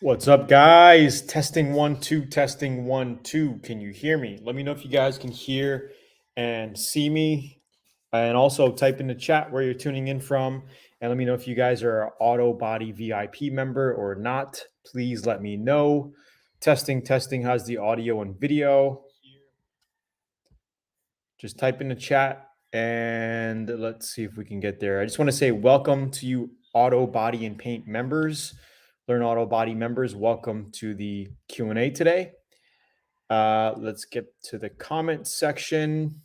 What's up, guys? Testing 1 2, testing 1 2. Can you hear me? Let me know if you guys can hear and see me. And also type in the chat where you're tuning in from. And let me know if you guys are an Autobody VIP member or not. Please let me know. Testing, testing. How's the audio and video? Just type in the chat and let's see if we can get there. I just want to say welcome to you, Auto Body and Paint members. Learn Auto Body members. Welcome to the Q&A today. Let's get to the comment section.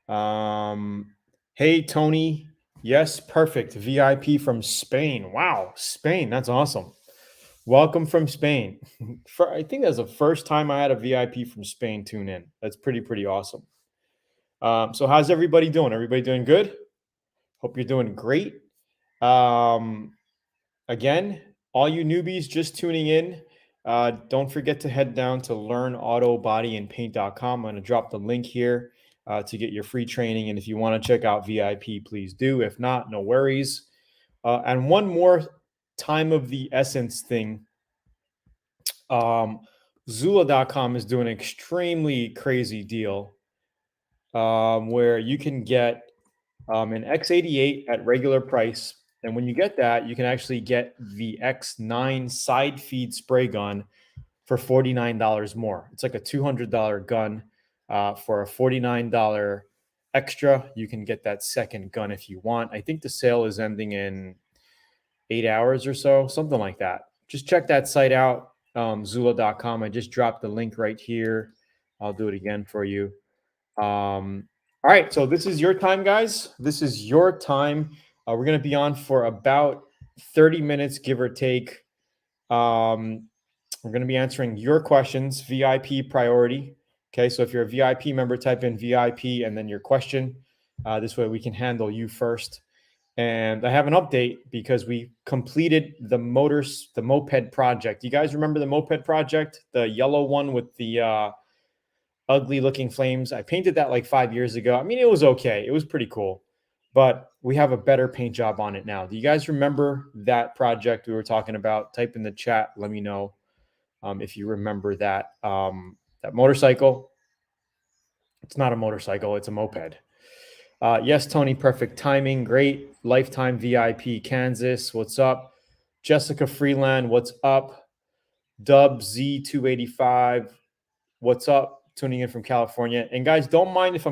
Hey, Tony. Yes, perfect. VIP from Spain. Wow, Spain. That's awesome. Welcome from Spain. I think that's the first time I had a VIP from Spain tune in. That's pretty awesome. So how's everybody doing? Everybody doing good? Hope you're doing great. Again, all you newbies just tuning in, don't forget to head down to learnautobodyandpaint.com. I'm going to drop the link here to get your free training. And if you want to check out VIP, please do. If not, no worries. And one more time of the essence thing. Zula.com is doing an extremely crazy deal where you can get an X88 at regular price. And when you get that, you can actually get the X9 side feed spray gun for $49 more. It's like a $200 gun for a $49 extra. You can get that second gun if you want. I think the sale is ending in 8 hours or so, something like that. Just check that site out, Zula.com. I just dropped the link right here. I'll do it again for you. All right, so this is your time, guys. This is your time. We're going to be on for about 30 minutes, give or take. We're going to be answering your questions, VIP priority. Okay, so if you're a VIP member, type in VIP and then your question. This way we can handle you first. And I have an update because we completed the Moped Project. You guys remember the Moped Project? The yellow one with the ugly looking flames. I painted that like 5 years ago. I mean, it was okay. It was pretty cool, but we have a better paint job on it now. Do you guys remember that project we were talking about? Type in the chat. Let me know if you remember that. That motorcycle. It's not a motorcycle. It's a moped. Yes, Tony, perfect timing. Great. Lifetime VIP Kansas. What's up? Jessica Freeland. What's up? Dub Z285. What's up? Tuning in from California. And guys, don't mind if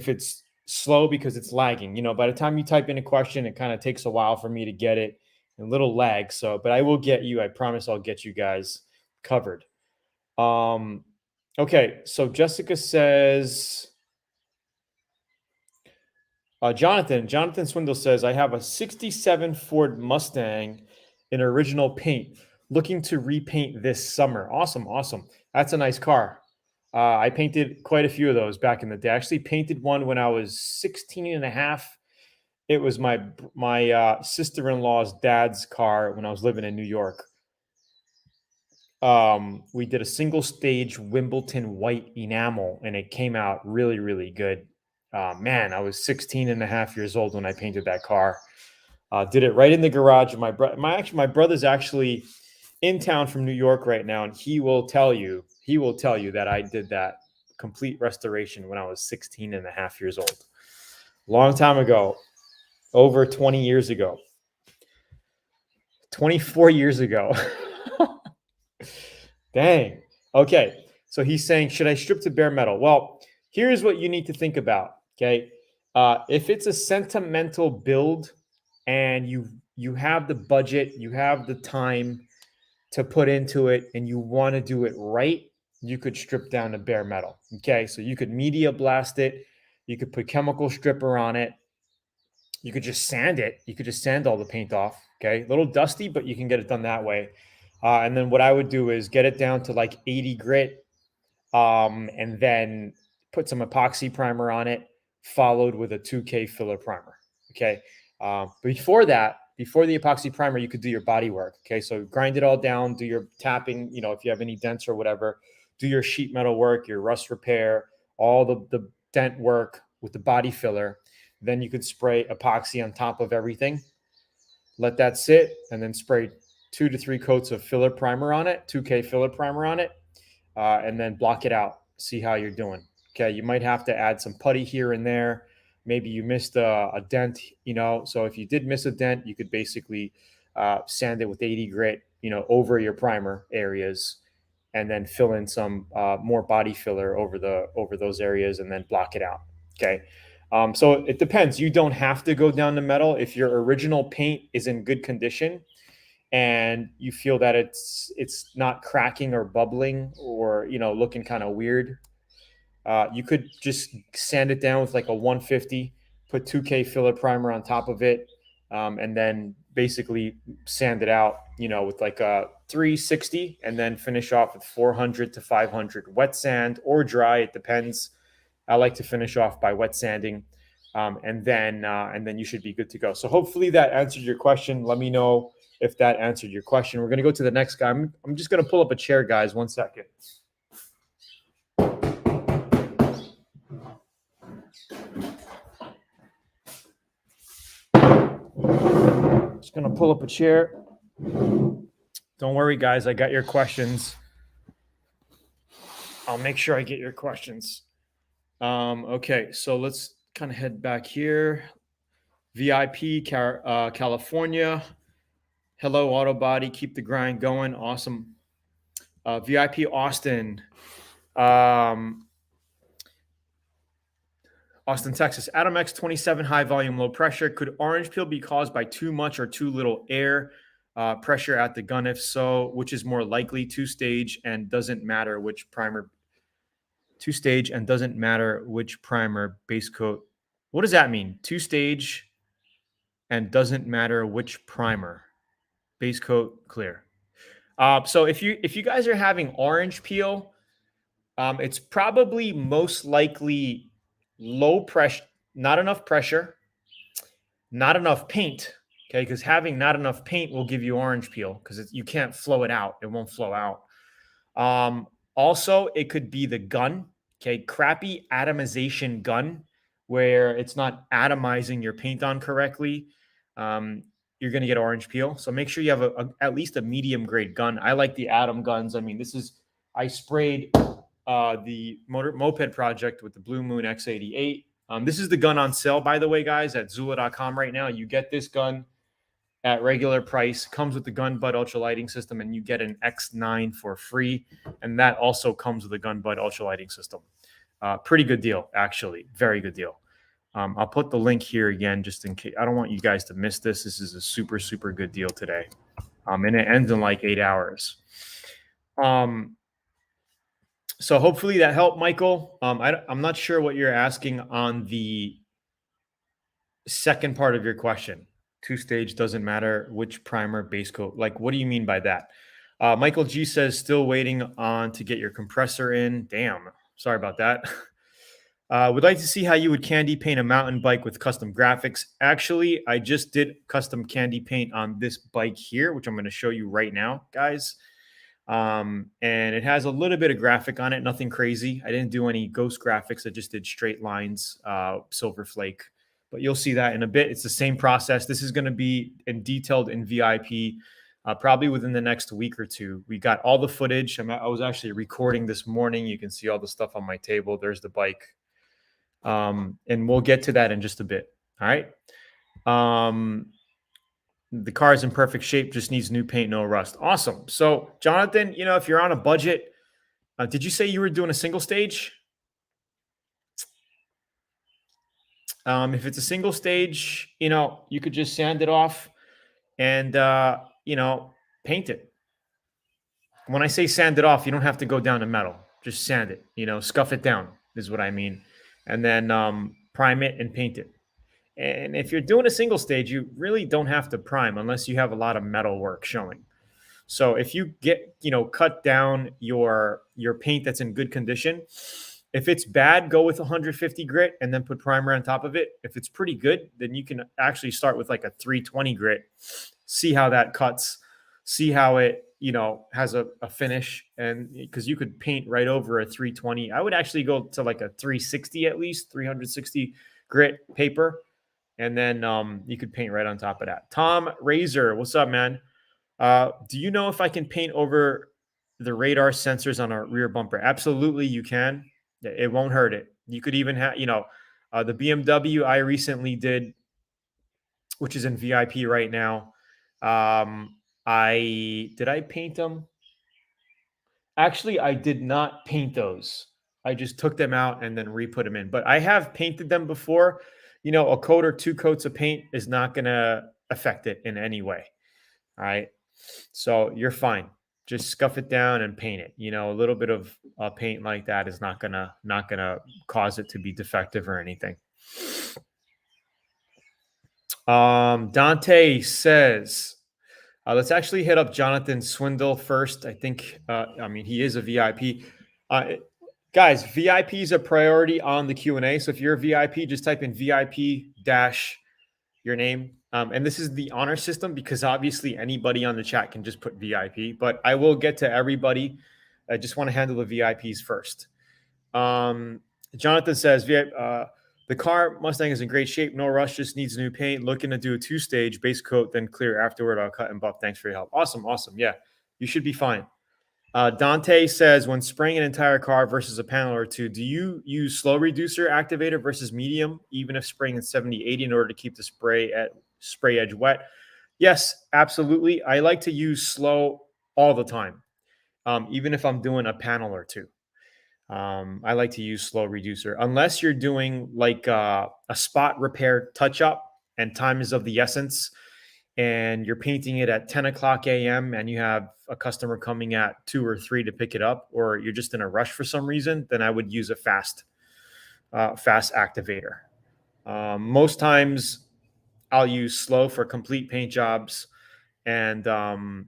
it's slow because it's lagging. You know, by the time you type in a question, it kind of takes a while for me to get it. A little lag. So, but I will get you. I promise I'll get you guys covered. Okay, so Jessica says, Jonathan Swindle says, I have a 67 Ford Mustang in original paint, looking to repaint this summer. Awesome. That's a nice car. I painted quite a few of those back in the day. I actually painted one when I was 16 and a half. It was my sister-in-law's dad's car when I was living in New York. We did a single stage Wimbledon white enamel and it came out really good. Man, I was 16 and a half years old when I painted that car. Did it right in the garage of my brother's actually in town from New York right now, and he will tell you that I did that complete restoration when I was 16 and a half years old. Long time ago, over 20 years ago. 24 years ago. Dang. Okay. So he's saying, should I strip to bare metal? Well, here's what you need to think about. Okay. If it's a sentimental build and you have the budget, you have the time to put into it, and you want to do it right, you could strip down to bare metal. Okay. So you could media blast it. You could put chemical stripper on it. You could just sand it. You could just sand all the paint off. Okay. A little dusty, but you can get it done that way. And then what I would do is get it down to like 80 grit, and then put some epoxy primer on it, followed with a 2K filler primer. Okay. Before the epoxy primer, you could do your body work. Okay. So grind it all down, do your tapping, if you have any dents or whatever, do your sheet metal work, your rust repair, all the dent work with the body filler. Then you could spray epoxy on top of everything. Let that sit and then spray 2 to 3 coats of filler primer on it, 2K filler primer on it, and then block it out. See how you're doing. Okay, you might have to add some putty here and there. Maybe you missed a dent, So if you did miss a dent, you could basically sand it with 80 grit, over your primer areas, and then fill in some more body filler over those areas, and then block it out. Okay. So it depends. You don't have to go down to metal if your original paint is in good condition and you feel that it's not cracking or bubbling or looking kind of weird. You could just sand it down with like a 150, put 2K filler primer on top of it, and then basically sand it out, with like a 360, and then finish off with 400 to 500 wet sand or dry. It depends. I like to finish off by wet sanding, and then you should be good to go. So hopefully that answered your question. Let me know if that answered your question. We're going to go to the next guy. I'm just going to pull up a chair, guys. 1 second. Just going to pull up a chair. Don't worry, guys. I got your questions. I'll make sure I get your questions. Okay, so let's kind of head back here. VIP, California. Hello, Autobody. Keep the grind going. Awesome. VIP, Austin. Austin, Texas. Atom X27 high volume, low pressure. Could orange peel be caused by too much or too little air pressure at the gun? If so, which is more likely? Two-stage and doesn't matter which primer. Two-stage and doesn't matter which primer, base coat. What does that mean? Two-stage and doesn't matter which primer, base coat, clear. So if you guys are having orange peel, it's probably most likely low pressure, not enough pressure, not enough paint. Okay, because having not enough paint will give you orange peel because you can't flow it out. It won't flow out. Also, it could be the gun. Okay, crappy atomization gun where it's not atomizing your paint on correctly. You're going to get orange peel. So make sure you have at least a medium grade gun. I like the Atom guns. I mean, I sprayed the Moped Project with the Blue Moon X88. This is the gun on sale, by the way, guys, at Zula.com right now. You get this gun at regular price, comes with the gun butt ultra lighting system, and you get an X9 for free. And that also comes with a gun butt ultra lighting system. Pretty good deal, actually. Very good deal. I'll put the link here again, just in case. I don't want you guys to miss this. This is a super, super good deal today. And it ends in like 8 hours. So hopefully that helped, Michael. I'm not sure what you're asking on the second part of your question. Two-stage doesn't matter which primer, base coat. Like, what do you mean by that? Michael G says, still waiting on to get your compressor in. Damn. Sorry about that. Would like to see how you would candy paint a mountain bike with custom graphics. Actually, I just did custom candy paint on this bike here, which I'm going to show you right now, guys. And it has a little bit of graphic on it, nothing crazy. I didn't do any ghost graphics. I just did straight lines, silver flake. But you'll see that in a bit. It's the same process. This is going to be detailed in VIP probably within the next week or two. We got all the footage. I was actually recording this morning. You can see all the stuff on my table. There's the bike. And we'll get to that in just a bit. All right. The car is in perfect shape, just needs new paint, no rust. Awesome. So, Jonathan, if you're on a budget, did you say you were doing a single stage? If it's a single stage, you could just sand it off and, paint it. When I say sand it off, you don't have to go down to metal. Just sand it, scuff it down is what I mean. And then prime it and paint it. And if you're doing a single stage, you really don't have to prime unless you have a lot of metal work showing. So if you get, cut down your paint that's in good condition, if it's bad, go with 150 grit and then put primer on top of it. If it's pretty good, then you can actually start with like a 320 grit, see how that cuts, see how it, has a finish. And because you could paint right over a 320. I would actually go to like a 360 at least, 360 grit paper. And then you could paint right on top of that. Tom Razor, what's up, man? Do you know if I can paint over the radar sensors on our rear bumper? Absolutely, you can. It won't hurt it. You could even have, the BMW I recently did, which is in VIP right now. I paint them? Actually, I did not paint those. I just took them out and then re-put them in. But I have painted them before. A coat or two coats of paint is not going to affect it in any way. All right. So you're fine. Just scuff it down and paint it. A little bit of paint like that is not gonna cause it to be defective or anything. Dante says, let's actually hit up Jonathan Swindle first. I think, he is a VIP. Guys, VIP is a priority on the Q&A. So if you're a VIP, just type in VIP dash your name. And this is the honor system because obviously anybody on the chat can just put VIP, but I will get to everybody. I just want to handle the VIPs first. Jonathan says, the car Mustang is in great shape. No rush, just needs new paint. Looking to do a 2-stage base coat, then clear afterward. I'll cut and buff. Thanks for your help. Awesome. Yeah, you should be fine. Dante says, when spraying an entire car versus a panel or two, do you use slow reducer activator versus medium, even if spraying in 70-80 in order to keep the spray edge wet? Yes, absolutely. I like to use slow all the time, even if I'm doing a panel or two. I like to use slow reducer unless you're doing like a spot repair touch up and time is of the essence and you're painting it at 10 o'clock a.m. and you have a customer coming at 2 or 3 to pick it up, or you're just in a rush for some reason, then I would use a fast activator. Most times I'll use slow for complete paint jobs and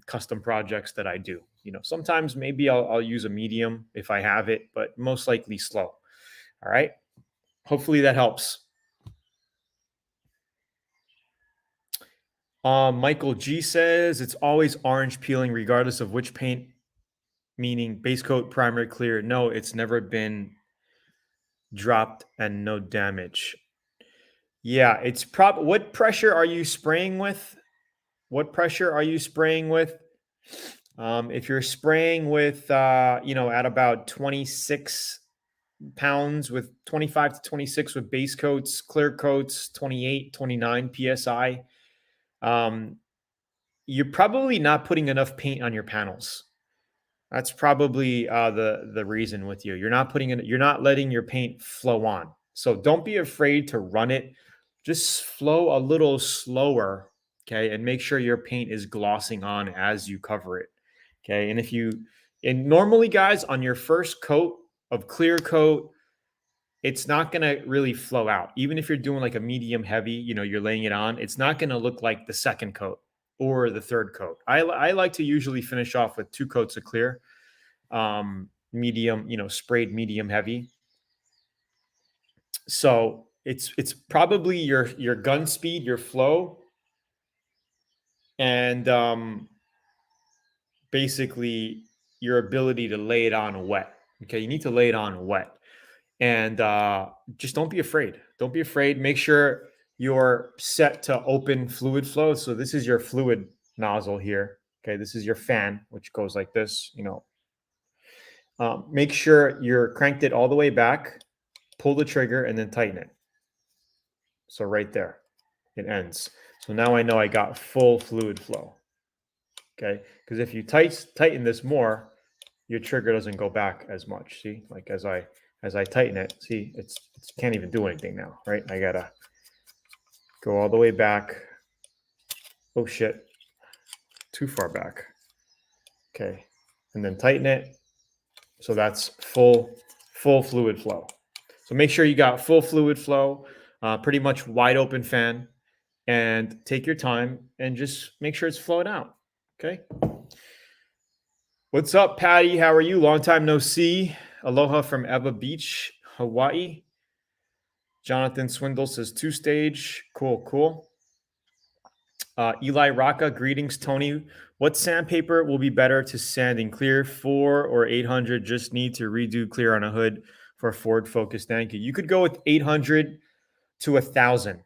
custom projects that I do. Sometimes maybe I'll use a medium if I have it, but most likely slow. All right. Hopefully that helps. Michael G says it's always orange peeling regardless of which paint, meaning base coat, primary, clear. No, it's never been dropped and no damage. Yeah, it's what pressure are you spraying with? What pressure are you spraying with? If you're spraying with, at about 26 pounds with 25 to 26 with base coats, clear coats, 28, 29 PSI, you're probably not putting enough paint on your panels. That's probably the reason with you. You're not letting your paint flow on. So don't be afraid to run it. Just flow a little slower, okay? And make sure your paint is glossing on as you cover it, okay? And normally, guys, on your first coat of clear coat, it's not going to really flow out. Even if you're doing like a medium heavy, you're laying it on, it's not going to look like the second coat or the third coat. I like to usually finish off with 2 coats of clear, medium, sprayed medium heavy. So it's probably your gun speed, your flow, and basically your ability to lay it on wet. Okay, you need to lay it on wet. And just don't be afraid. Don't be afraid. Make sure you're set to open fluid flow. So this is your fluid nozzle here. Okay, this is your fan, which goes like this, Make sure you're cranked it all the way back, pull the trigger, and then tighten it. So right there, it ends. So now I know I got full fluid flow. Okay, because if you tighten this more, your trigger doesn't go back as much. See, like as I tighten it, see, it can't even do anything now, right? I gotta go all the way back. Oh shit, too far back. Okay, and then tighten it. So that's full fluid flow. So make sure you got full fluid flow, pretty much wide open fan, and take your time and just make sure it's flowing out. Okay. What's up, Patty? How are you? Long time no see. Aloha from Eva Beach, Hawaii. Jonathan Swindle says 2-stage. Cool. Eli Rocca, greetings, Tony. What sandpaper will be better to sand in clear, 4 or 800? Just need to redo clear on a hood for a Ford Focus. Thank you. You could go with 800 to 1,000.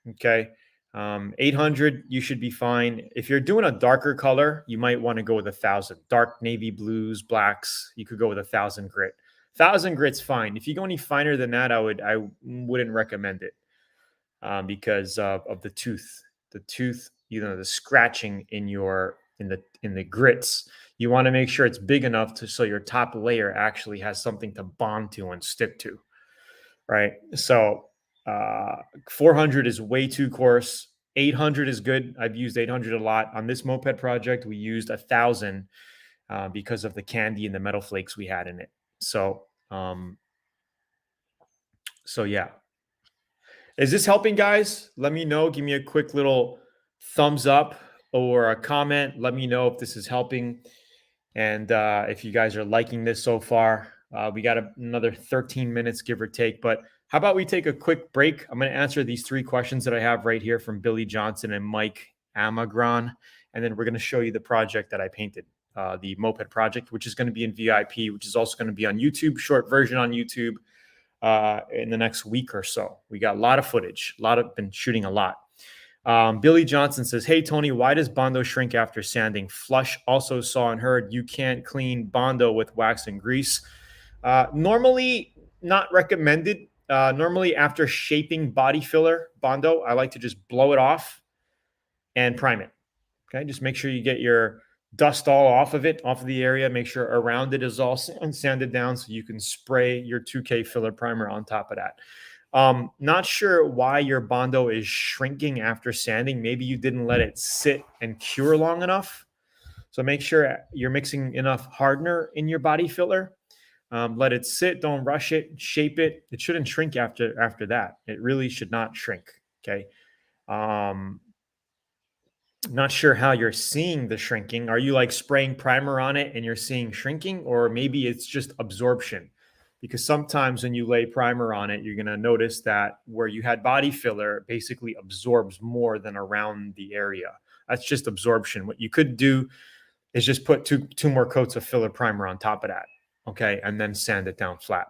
Okay. 800, you should be fine. If you're doing a darker color, you might want to go with 1,000. Dark navy blues, blacks, you could go with 1,000 grit. 1,000 grit's fine. If you go any finer than that, I wouldn't recommend it because of the tooth. The tooth, the scratching in the grits. You want to make sure it's big enough so your top layer actually has something to bond to and stick to, right? So 400 is way too coarse. 800 is good. I've used 800 a lot. On this moped project, we used 1,000 because of the candy and the metal flakes we had in it. So, yeah. Is this helping, guys? Let me know. Give me a quick little thumbs up or a comment. Let me know if this is helping. And if you guys are liking this so far. We got another 13 minutes, give or take. But how about we take a quick break? I'm going to answer these 3 questions that I have right here from Billy Johnson and Mike Amagron. And then we're going to show you the project that I painted, the Moped Project, which is going to be in VIP, which is also going to be on YouTube, short version on YouTube in the next week or so. We got a lot of footage, been shooting a lot. Billy Johnson says, hey, Tony, why does Bondo shrink after sanding? Flush also saw and heard you can't clean Bondo with wax and grease. Normally not recommended. Normally after shaping body filler Bondo, I like to just blow it off and prime it. Okay, just make sure you get your dust all off of it, off of the area. Make sure around it is all sanded down so you can spray your 2K filler primer on top of that. Not sure why your Bondo is shrinking after sanding. Maybe you didn't let it sit and cure long enough. So make sure you're mixing enough hardener in your body filler. Let it sit, don't rush it, shape it. It shouldn't shrink after that. It really should not shrink. Okay. Not sure how you're seeing the shrinking. Are you like spraying primer on it and you're seeing shrinking, or maybe it's just absorption? Because sometimes when you lay primer on it, you're going to notice that where you had body filler basically absorbs more than around the area. That's just absorption. What you could do is just put two more coats of filler primer on top of that. Okay. And then sand it down flat.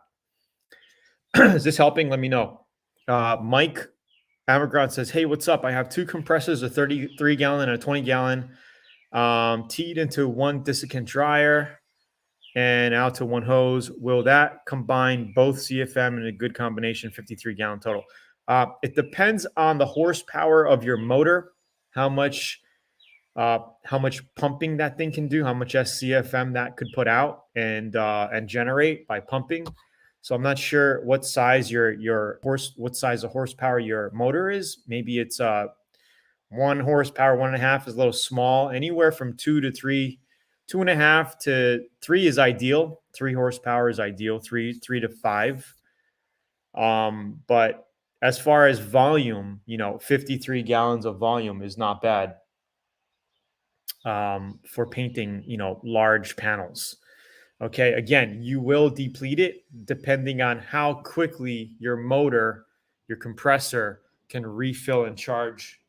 Is this helping? Let me know. Mike Amagron says, hey, what's up? I have 2 compressors, a 33 gallon and a 20 gallon, teed into one desiccant dryer and out to one hose. Will that combine both CFM in a good combination, 53 gallon total? It depends on the horsepower of your motor, how much pumping that thing can do, how much SCFM that could put out and generate by pumping. So I'm not sure what size what size of horsepower your motor is. Maybe it's 1 horsepower, 1.5 is a little small. Anywhere from 2 to 3, 2.5 to 3 is ideal. 3 horsepower is ideal. 3 to 5. But as far as volume, 53 gallons of volume is not bad for painting, large panels. Okay, again, you will deplete it depending on how quickly your motor, your compressor can refill and charge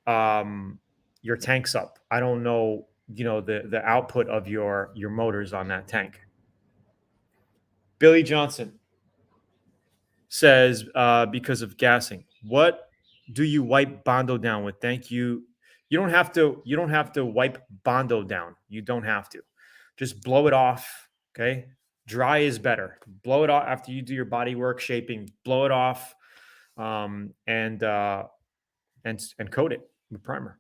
your tanks up. I don't know, the output of your motors on that tank. Billy Johnson says, because of gassing, what do you wipe Bondo down with? Thank you. You don't have to wipe Bondo down. You don't have to. Just blow it off. Okay. Dry is better. Blow it off after you do your body work shaping, blow it off, and coat it with primer.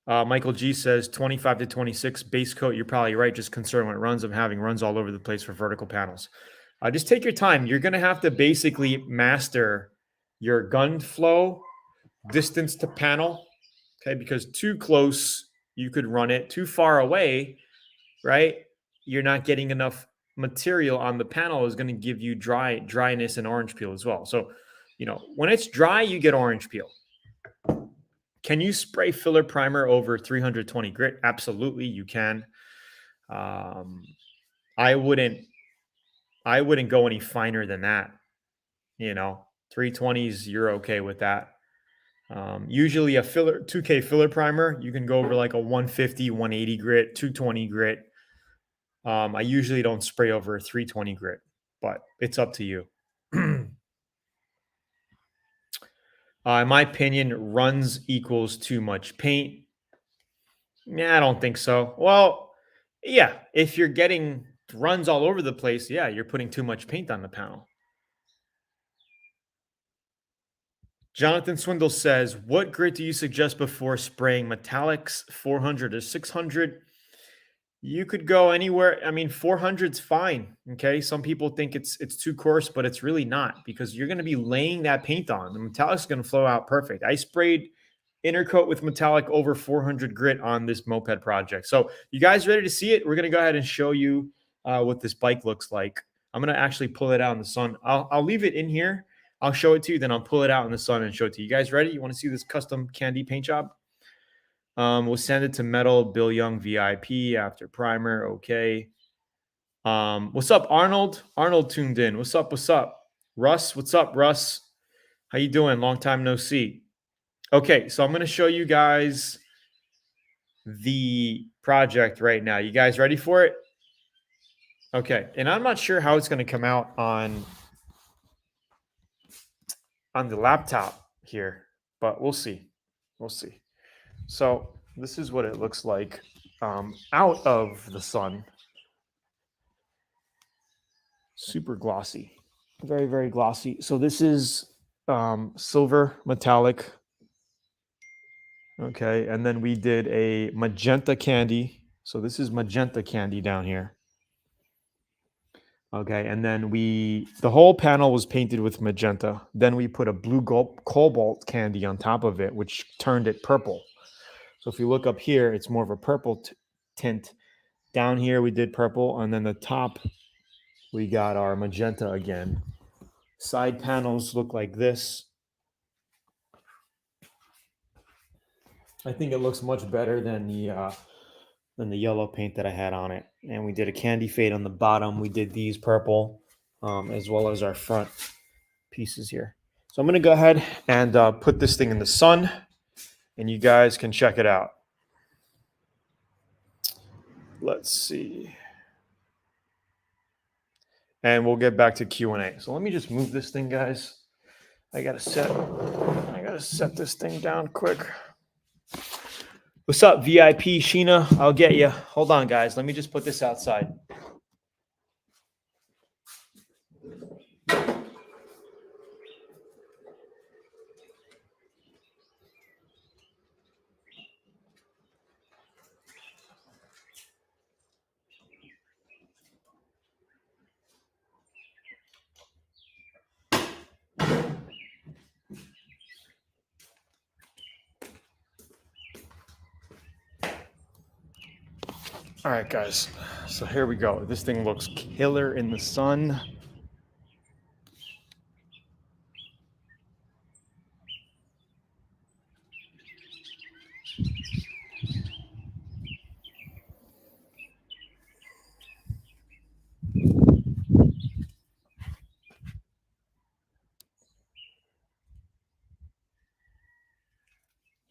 Michael G says 25 to 26 base coat. You're probably right. Just concerned when it runs. I'm having runs all over the place for vertical panels. Just take your time. You're going to have to basically master your gun flow, distance to panel. Okay. Because too close, you could run it. Too far away, right? You're not getting enough material on the panel is going to give you dryness and orange peel as well. So, when it's dry, you get orange peel. Can you spray filler primer over 320 grit? Absolutely, you can. I wouldn't go any finer than that. 320s, you're okay with that. Usually a 2K filler primer, you can go over like a 150, 180 grit, 220 grit. I usually don't spray over 320 grit, but it's up to you. In my opinion, runs equals too much paint. Yeah, I don't think so. Well, yeah, if you're getting runs all over the place, yeah, you're putting too much paint on the panel. Jonathan Swindle says, what grit do you suggest before spraying metallics, 400 or 600? You could go anywhere. I mean, 400's fine. Okay. Some people think it's too coarse, but it's really not because you're going to be laying that paint on. The metallic's going to flow out perfect. I sprayed intercoat with metallic over 400 grit on this moped project. So you guys ready to see it? We're going to go ahead and show you what this bike looks like. I'm going to actually pull it out in the sun. I'll leave it in here. I'll show it to you. Then I'll pull it out in the sun and show it to you. You guys ready? You want to see this custom candy paint job? We'll send it to Metal, Bill Young VIP after primer. Okay. What's up, Arnold? Arnold tuned in. What's up? What's up? Russ, what's up, Russ? How you doing? Long time no see. Okay, so I'm going to show you guys the project right now. You guys ready for it? Okay, and I'm not sure how it's going to come out on the laptop here, but we'll see. We'll see. So this is what it looks like out of the sun. Super glossy, very, very glossy. So this is silver metallic. Okay, and then we did a magenta candy. So this is magenta candy down here. Okay, and then the whole panel was painted with magenta. Then we put a blue cobalt candy on top of it, which turned it purple. So if you look up here, it's more of a purple tint. Down here, we did purple, and then the top, we got our magenta again. Side panels look like this. I think it looks much better than the yellow paint that I had on it. And we did a candy fade on the bottom. We did these purple, as well as our front pieces here. So I'm going to go ahead and put this thing in the sun, and you guys can check it out. Let's see. And we'll get back to Q&A. So let me just move this thing, guys. I gotta set this thing down quick. What's up, VIP Sheena? I'll get you. Hold on, guys. Let me just put this outside. All right, guys. So here we go. This thing looks killer in the sun.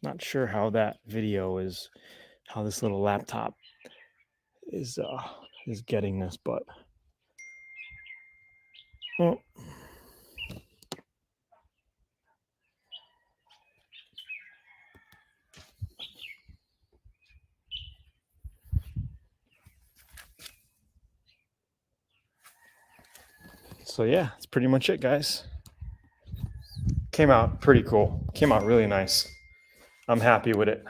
Not sure how that video is, how this little laptop is getting this, but oh. So yeah, that's pretty much it, guys. Came out pretty cool. Came out really nice. I'm happy with it.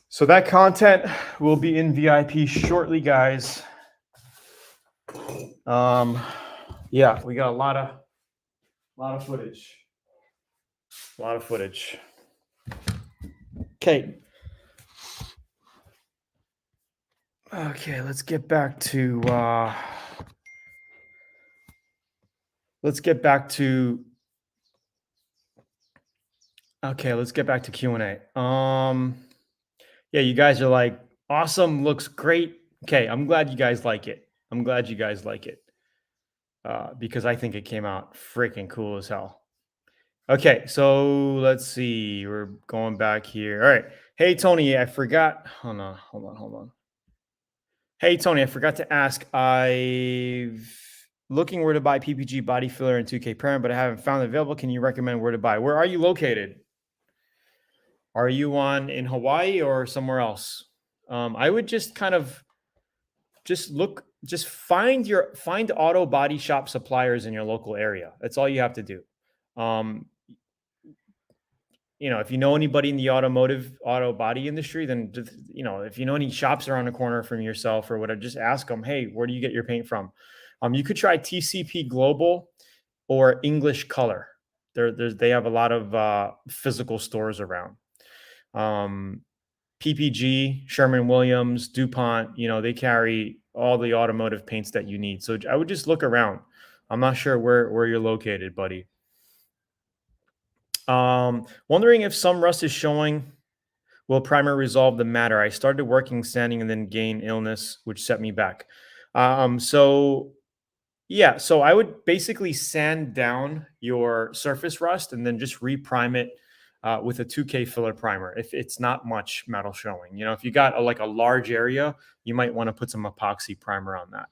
So that content will be in VIP shortly, guys. Yeah, we got a lot of footage. A lot of footage. Okay. Okay, let's get back to Q&A. Yeah, you guys are like, awesome, looks great. Okay, I'm glad you guys like it. Because I think it came out freaking cool as hell. Okay, so let's see. We're going back here. All right. Hey, Tony, I forgot. Hold on. Hey, Tony, I forgot to ask. looking where to buy PPG body filler and 2K primer, but I haven't found it available. Can you recommend where to buy? Where are you located? Are you in Hawaii or somewhere else? I would just kind of just find auto body shop suppliers in your local area. That's all you have to do. Um, if you know anybody in the auto body industry, then just, if you know any shops around the corner from yourself or whatever, just ask them, hey, where do you get your paint from? You could try TCP Global or English Color. They have a lot of physical stores around. PPG, Sherman-Williams, DuPont, they carry all the automotive paints that you need. So I would just look around. I'm not sure where you're located, buddy. Wondering if some rust is showing. Will primer resolve the matter? I started working sanding and then gained illness, which set me back. So I would basically sand down your surface rust and then just reprime it with a 2K filler primer if it's not much metal showing. If you got a large area, you might want to put some epoxy primer on that.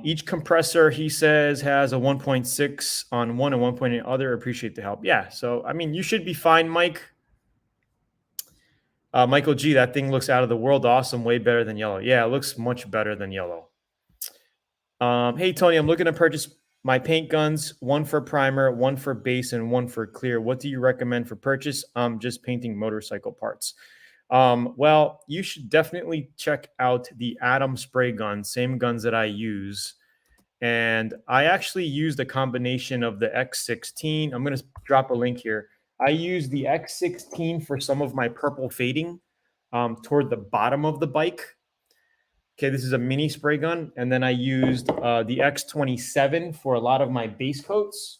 Each compressor, he says, has a 1.6 on one and 1.8 other. Appreciate the help. Yeah, so I mean, you should be fine, Mike. Michael G, that thing looks out of the world awesome, way better than yellow. Yeah, it looks much better than yellow. Hey, Tony, I'm looking to purchase my paint guns, one for primer, one for base, and one for clear. What do you recommend for purchase? I'm just painting motorcycle parts. Well, you should definitely check out the Atom spray gun, same guns that I use. And I actually used a combination of the X16. I'm going to drop a link here. I used the X16 for some of my purple fading toward the bottom of the bike. Okay, this is a mini spray gun. And then I used the X27 for a lot of my base coats.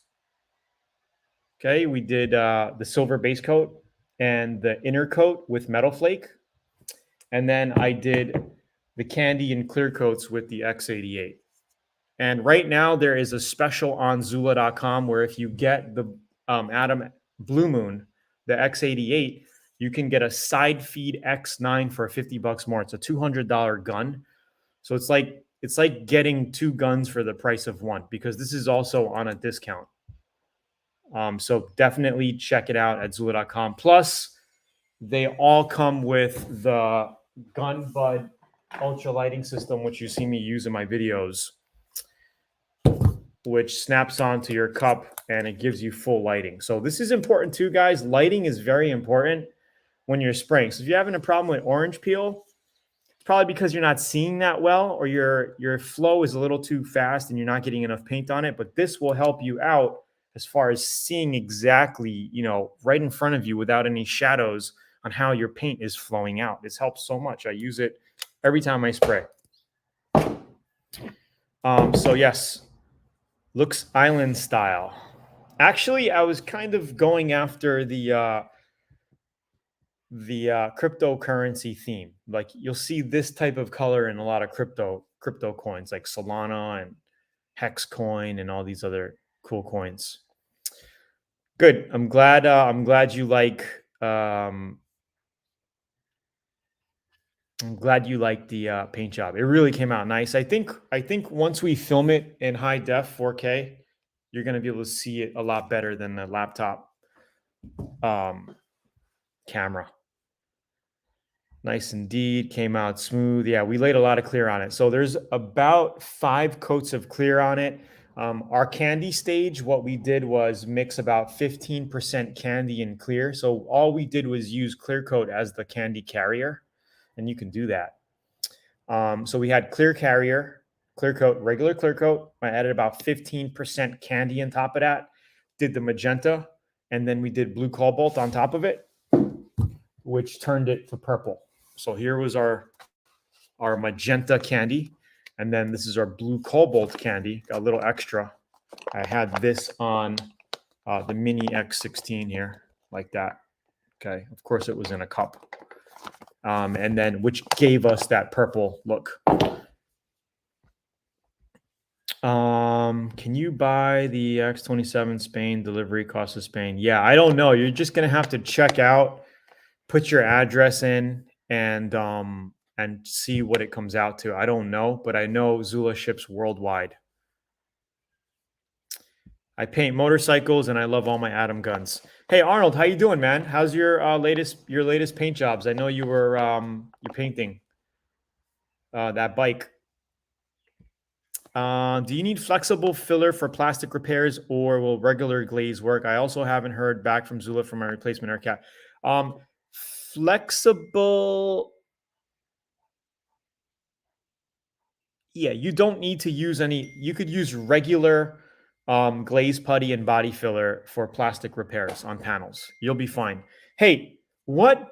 Okay, we did the silver base coat and the inner coat with metal flake. And then I did the candy and clear coats with the X88. And right now there is a special on Zula.com where if you get the Atom Blue Moon, the X88, you can get a side feed X9 for $50 more. It's a $200 gun. So it's like getting two guns for the price of one because this is also on a discount. So definitely check it out at Zula.com. Plus, they all come with the Gun Bud ultra lighting system, which you see me use in my videos, which snaps onto your cup and it gives you full lighting. So this is important too, guys. Lighting is very important when you're spraying. So if you're having a problem with orange peel, it's probably because you're not seeing that well or your flow is a little too fast and you're not getting enough paint on it. But this will help you out as far as seeing exactly, right in front of you without any shadows on how your paint is flowing out. This helps so much. I use it every time I spray. So yes, looks island style. Actually, I was kind of going after the cryptocurrency theme. Like you'll see this type of color in a lot of crypto coins like Solana and Hex coin and all these other cool coins. Good. I'm glad you like I'm glad you like the paint job. It really came out nice. I think once we film it in high def 4K, you're going to be able to see it a lot better than the laptop camera. Nice indeed. Came out smooth. Yeah, we laid a lot of clear on it. So there's about 5 coats of clear on it. Our candy stage, what we did was mix about 15% candy and clear. So all we did was use clear coat as the candy carrier. And you can do that. So we had clear carrier, clear coat, regular clear coat. I added about 15% candy on top of that. Did the magenta. And then we did blue cobalt on top of it, which turned it to purple. So here was our magenta candy. And then this is our blue cobalt candy. Got a little extra. I had this on the mini X16 here, like that. Okay. Of course, it was in a cup. And then which gave us that purple look. Can you buy the X27 Spain delivery cost of Spain? Yeah, I don't know. You're just gonna have to check out, put your address in, and and see what it comes out to. I don't know, but I know Zula ships worldwide. I paint motorcycles and I love all my Atom guns. Hey Arnold, how you doing, man? How's your latest paint jobs? I know you were you're painting that bike. Do you need flexible filler for plastic repairs or will regular glaze work? I also haven't heard back from Zula for my replacement air cap. Flexible. Yeah, you don't need to use any. You could use regular glaze putty and body filler for plastic repairs on panels. You'll be fine. Hey, what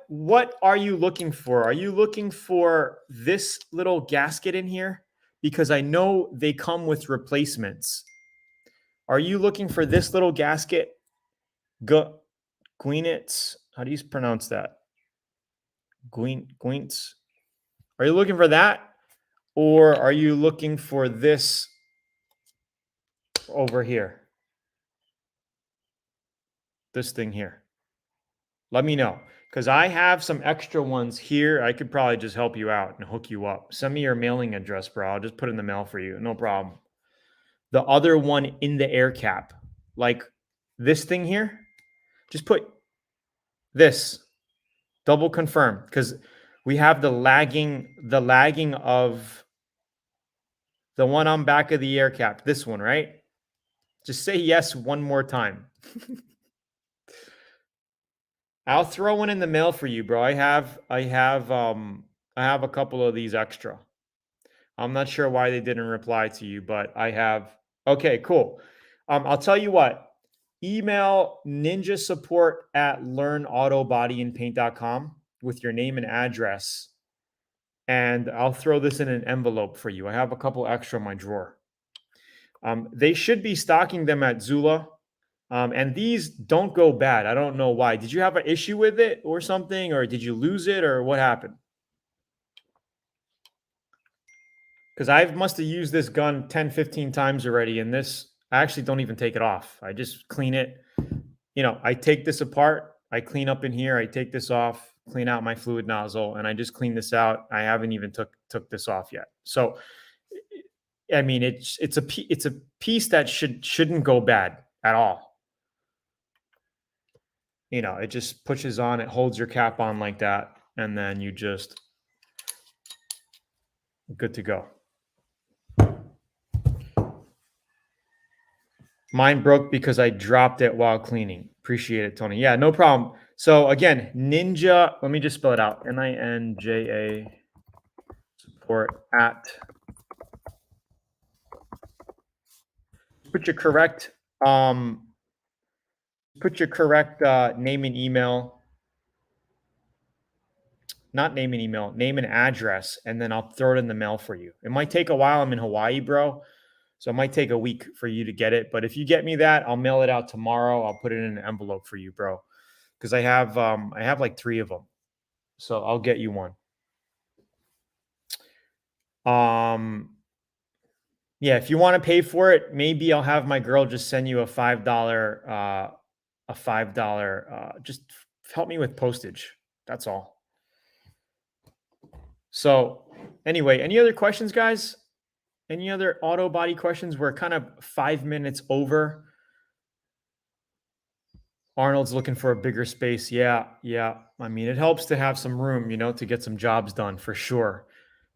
are you looking for? Are you looking for this little gasket in here? Because I know they come with replacements. Are you looking for this little gasket? Gweenitz? How do you pronounce that? Gweenitz? Are you looking for that? Or are you looking for this over here? This thing here. Let me know. Because I have some extra ones here. I could probably just help you out and hook you up. Send me your mailing address, bro. I'll just put it in the mail for you. No problem. The other one in the air cap. Like this thing here. Just put this. Double confirm. Because we have the lagging of the one on back of the air cap. This one, right? Just say yes one more time. I'll throw one in the mail for you, bro. I have a couple of these extra. I'm not sure why they didn't reply to you, but I have. Okay, cool. I'll tell you what. Email ninja support at learnautobodyandpaint.com with your name and address. And I'll throw this in an envelope for you. I have a couple extra in my drawer. They should be stocking them at Zula. And these don't go bad. I don't know why. Did you have an issue with it or something? Or did you lose it or what happened? Because I must have used this gun 10, 15 times already. And this, I actually don't even take it off. I just clean it. You know, I take this apart. I clean up in here. I take this off, clean out my fluid nozzle, and I just clean this out. I haven't even took this off yet. So, I mean, it's a piece that shouldn't go bad at all. You know, it just pushes on, it holds your cap on like that, and then you just good to go. Mine broke because I dropped it while cleaning. Appreciate it, Tony. Yeah, no problem. So again, Ninja, let me just spell it out. NINJA support at. Put your correct name and email. Not name and email, name and address, and then I'll throw it in the mail for you. It might take a while. I'm in Hawaii, bro. So it might take a week for you to get it. But if you get me that, I'll mail it out tomorrow. I'll put it in an envelope for you, bro. Because I have like 3 of them. So I'll get you one. Yeah, if you want to pay for it, maybe I'll have my girl just send you a $5 just help me with postage. That's all. So anyway, any other questions, guys? Any other auto body questions? We're kind of 5 minutes over. Arnold's looking for a bigger space. Yeah. I mean, it helps to have some room, you know, to get some jobs done for sure.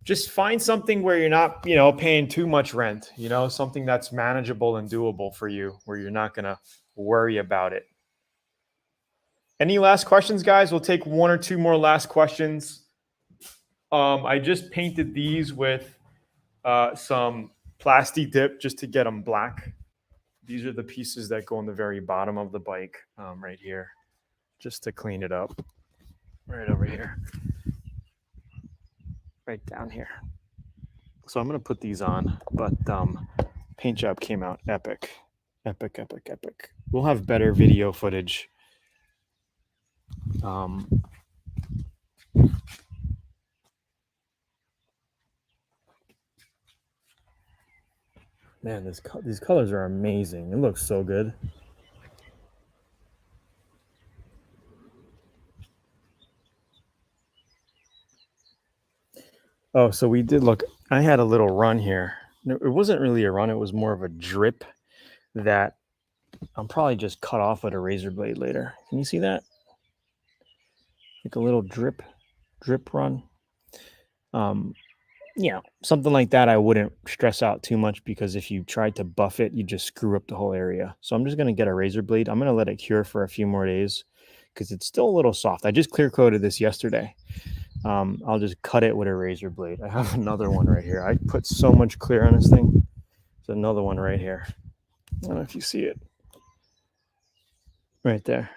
Just find something where you're not, you know, paying too much rent, you know, something that's manageable and doable for you, where you're not going to worry about it. Any last questions, guys? We'll take 1 or 2 more last questions. I just painted these with some plastic dip just to get them black. These are the pieces that go on the very bottom of the bike right here, just to clean it up. Right over here. Right down here. So I'm going to put these on, but paint job came out epic. Epic. We'll have better video footage. Man, these colors are amazing. It looks so good. Oh, so we did look. I had a little run here. No, it wasn't really a run. It was more of a drip that I'm probably just cut off with a razor blade later. Can you see that? Like a little drip run. Something like that I wouldn't stress out too much, because if you tried to buff it, you just screw up the whole area. So I'm just going to get a razor blade. I'm going to let it cure for a few more days because it's still a little soft. I just clear coated this yesterday. I'll just cut it with a razor blade. I have another one right here. I put so much clear on this thing. There's another one right here. I don't know if you see it. Right there.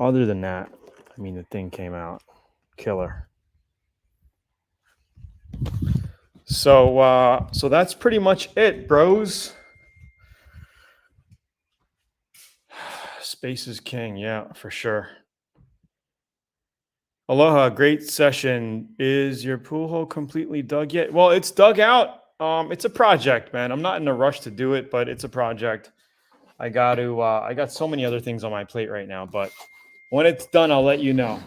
Other than that, I mean, the thing came out killer. So that's pretty much it, bros. Space is king, yeah, for sure. Aloha, great session. Is your pool hole completely dug yet? Well, it's dug out. It's a project, man. I'm not in a rush to do it, but it's a project. I got so many other things on my plate right now, but when it's done, I'll let you know.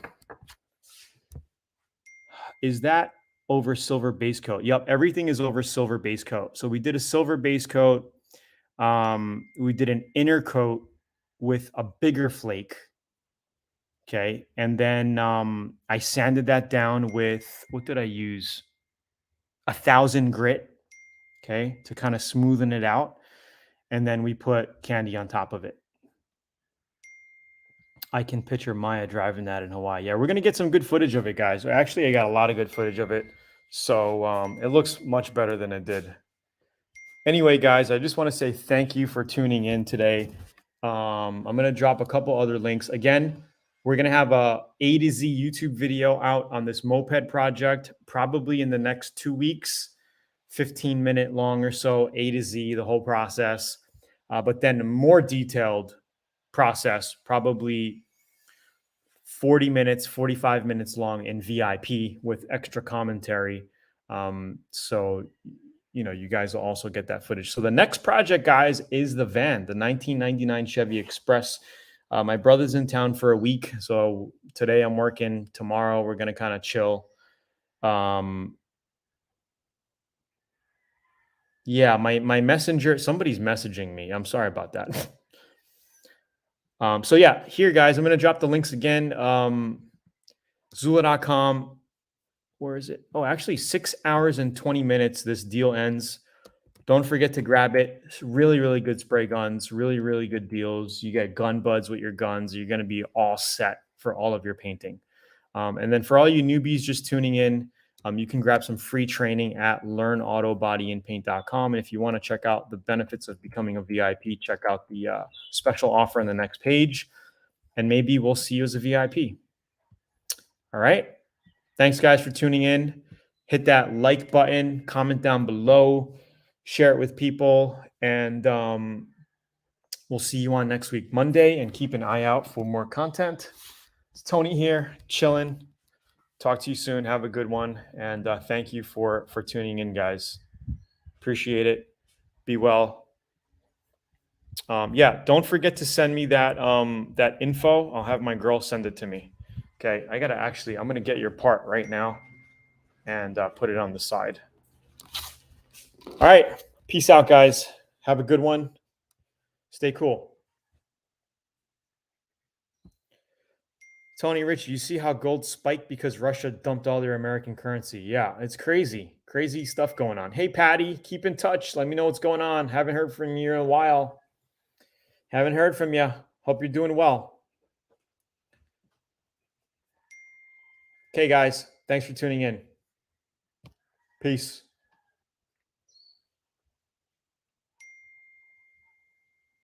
Is that over silver base coat? Yep, everything is over silver base coat. So we did a silver base coat. We did an inner coat with a bigger flake. Okay. And then I sanded that down with, what did I use? 1,000 grit. Okay. To kind of smoothen it out. And then we put candy on top of it. I can picture Maya driving that in Hawaii. Yeah, we're going to get some good footage of it, guys. Actually, I got a lot of good footage of it. So it looks much better than it did. Anyway, guys, I just want to say thank you for tuning in today. I'm going to drop a couple other links. Again, we're going to have A to Z YouTube video out on this Moped Project, probably in the next 2 weeks, 15-minute long or so, A to Z, the whole process. But then a more detailed process, probably 40 minutes, 45 minutes long in VIP with extra commentary. So, you guys will also get that footage. So the next project, guys, is the van, the 1999 Chevy Express. My brother's in town for a week. So today I'm working. Tomorrow we're going to kind of chill. Yeah, my messenger, somebody's messaging me. I'm sorry about that. So yeah, here, guys, I'm going to drop the links again. Zula.com. Where is it? Oh, actually 6 hours and 20 minutes. This deal ends. Don't forget to grab it. It's really, really good spray guns. Really, really good deals. You get gun buds with your guns. You're going to be all set for all of your painting. And then for all you newbies just tuning in, you can grab some free training at learnautobodyandpaint.com. And if you want to check out the benefits of becoming a VIP, check out the special offer on the next page. And maybe we'll see you as a VIP. All right. Thanks, guys, for tuning in. Hit that like button, comment down below, share it with people, and we'll see you on next week, Monday, and keep an eye out for more content. It's Tony here, chilling. Talk to you soon. Have a good one, and thank you for tuning in, guys. Appreciate it. Be well. Yeah, don't forget to send me that that info. I'll have my girl send it to me. Okay, I'm gonna get your part right now and put it on the side. All right, peace out, guys. Have a good one. Stay cool. Tony Rich, you see how gold spiked because Russia dumped all their American currency? Yeah, it's crazy. Crazy stuff going on. Hey, Patty, keep in touch. Let me know what's going on. Haven't heard from you in a while. Haven't heard from you. Hope you're doing well. Okay, guys. Thanks for tuning in. Peace.